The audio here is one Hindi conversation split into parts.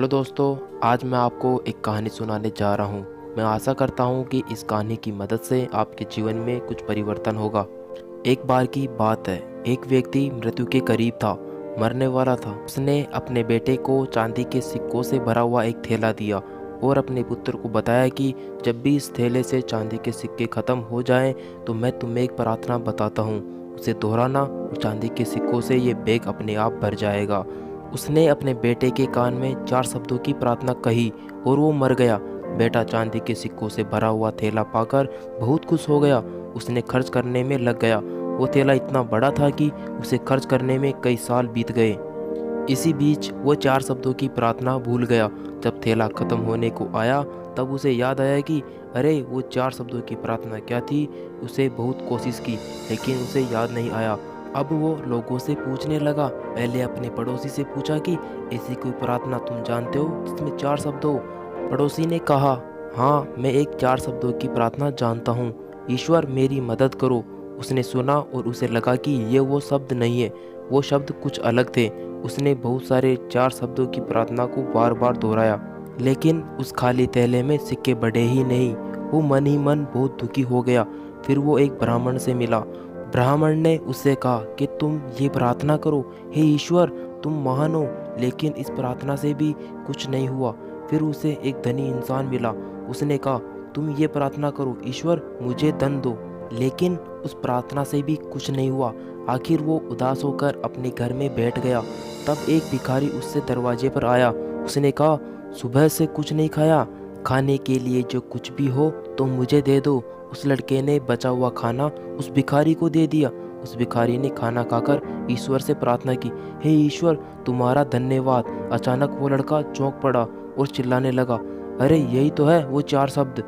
हेलो दोस्तों, आज मैं आपको एक कहानी सुनाने जा रहा हूँ। मैं आशा करता हूँ कि इस कहानी की मदद से आपके जीवन में कुछ परिवर्तन होगा। एक बार की बात है, एक व्यक्ति मृत्यु के करीब था, मरने वाला था। उसने अपने बेटे को चांदी के सिक्कों से भरा हुआ एक थैला दिया और अपने पुत्र को बताया कि जब भी इस थैले से चांदी के सिक्के खत्म हो जाएं तो मैं तुम्हें एक प्रार्थना बताता हूँ, उसे दोहराना और चांदी के सिक्कों से ये बैग अपने आप भर जाएगा। उसने अपने बेटे के कान में 4 शब्दों की प्रार्थना कही और वो मर गया। बेटा चांदी के सिक्कों से भरा हुआ थैला पाकर बहुत खुश हो गया। उसने खर्च करने में लग गया। वो थैला इतना बड़ा था कि उसे खर्च करने में कई साल बीत गए। इसी बीच वो 4 शब्दों की प्रार्थना भूल गया। जब थैला खत्म होने को आया तब उसे याद आया कि अरे वो 4 शब्दों की प्रार्थना क्या थी। उसे बहुत कोशिश की लेकिन उसे याद नहीं आया। अब वो लोगों से पूछने लगा। पहले अपने पड़ोसी से पूछा कि ऐसी कोई प्रार्थना तुम जानते हो जिसमें 4 शब्द हो। पड़ोसी ने कहा, हाँ मैं एक 4 शब्दों की प्रार्थना जानता हूँ, ईश्वर मेरी मदद करो। उसने सुना और उसे लगा कि ये वो शब्द नहीं है, वो शब्द कुछ अलग थे। उसने बहुत सारे 4 शब्दों की प्रार्थना को बार बार दोहराया लेकिन उस खाली थैले में सिक्के बढ़े ही नहीं। वो मन ही मन बहुत दुखी हो गया। फिर वो एक ब्राह्मण से मिला। ब्राह्मण ने उससे कहा कि तुम ये प्रार्थना करो, हे ईश्वर तुम महान हो। लेकिन इस प्रार्थना से भी कुछ नहीं हुआ। फिर उसे एक धनी इंसान मिला। उसने कहा, तुम ये प्रार्थना करो, ईश्वर मुझे धन दो। लेकिन उस प्रार्थना से भी कुछ नहीं हुआ। आखिर वो उदास होकर अपने घर में बैठ गया। तब एक भिखारी उससे दरवाजे पर आया। उसने कहा, सुबह से कुछ नहीं खाया, खाने के लिए जो कुछ भी हो तो मुझे दे दो। उस लड़के ने बचा हुआ खाना उस भिखारी को दे दिया। उस भिखारी ने खाना खाकर ईश्वर से प्रार्थना की, हे ईश्वर तुम्हारा धन्यवाद। अचानक वो लड़का चौंक पड़ा और चिल्लाने लगा, अरे यही तो है वो 4 शब्द।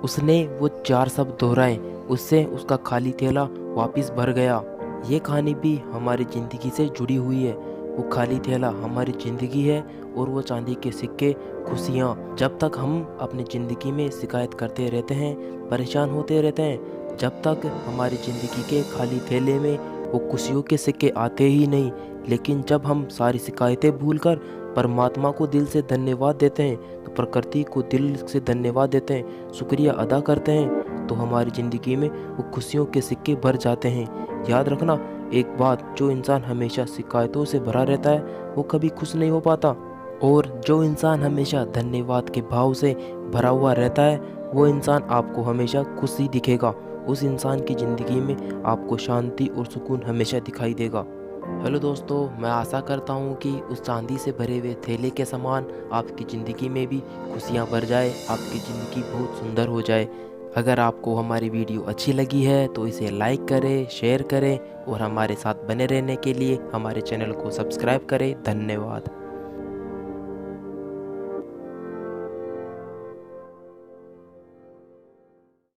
उसने वो 4 शब्द दोहराए। उससे उसका खाली थैला वापस भर गया। ये कहानी भी हमारी ज़िंदगी से जुड़ी हुई है। वो खाली थैला हमारी ज़िंदगी है और वो चांदी के सिक्के खुशियाँ। जब तक हम अपनी ज़िंदगी में शिकायत करते रहते हैं, परेशान होते रहते हैं, जब तक हमारी ज़िंदगी के खाली थैले में वो खुशियों के सिक्के आते ही नहीं। लेकिन जब हम सारी शिकायतें भूलकर परमात्मा को दिल से धन्यवाद देते हैं, तो प्रकृति को दिल से धन्यवाद देते हैं, शुक्रिया अदा करते हैं, तो हमारी ज़िंदगी में वो खुशियों के सिक्के भर जाते हैं। याद रखना एक बात, जो इंसान हमेशा शिकायतों से भरा रहता है वो कभी खुश नहीं हो पाता। और जो इंसान हमेशा धन्यवाद के भाव से भरा हुआ रहता है वो इंसान आपको हमेशा खुश ही दिखेगा। उस इंसान की ज़िंदगी में आपको शांति और सुकून हमेशा दिखाई देगा। हेलो दोस्तों, मैं आशा करता हूँ कि उस चांदी से भरे हुए थैले के समान आपकी ज़िंदगी में भी खुशियाँ भर जाए, आपकी ज़िंदगी बहुत सुंदर हो जाए। अगर आपको हमारी वीडियो अच्छी लगी है तो इसे लाइक करें, शेयर करें और हमारे साथ बने रहने के लिए हमारे चैनल को सब्सक्राइब करें। धन्यवाद।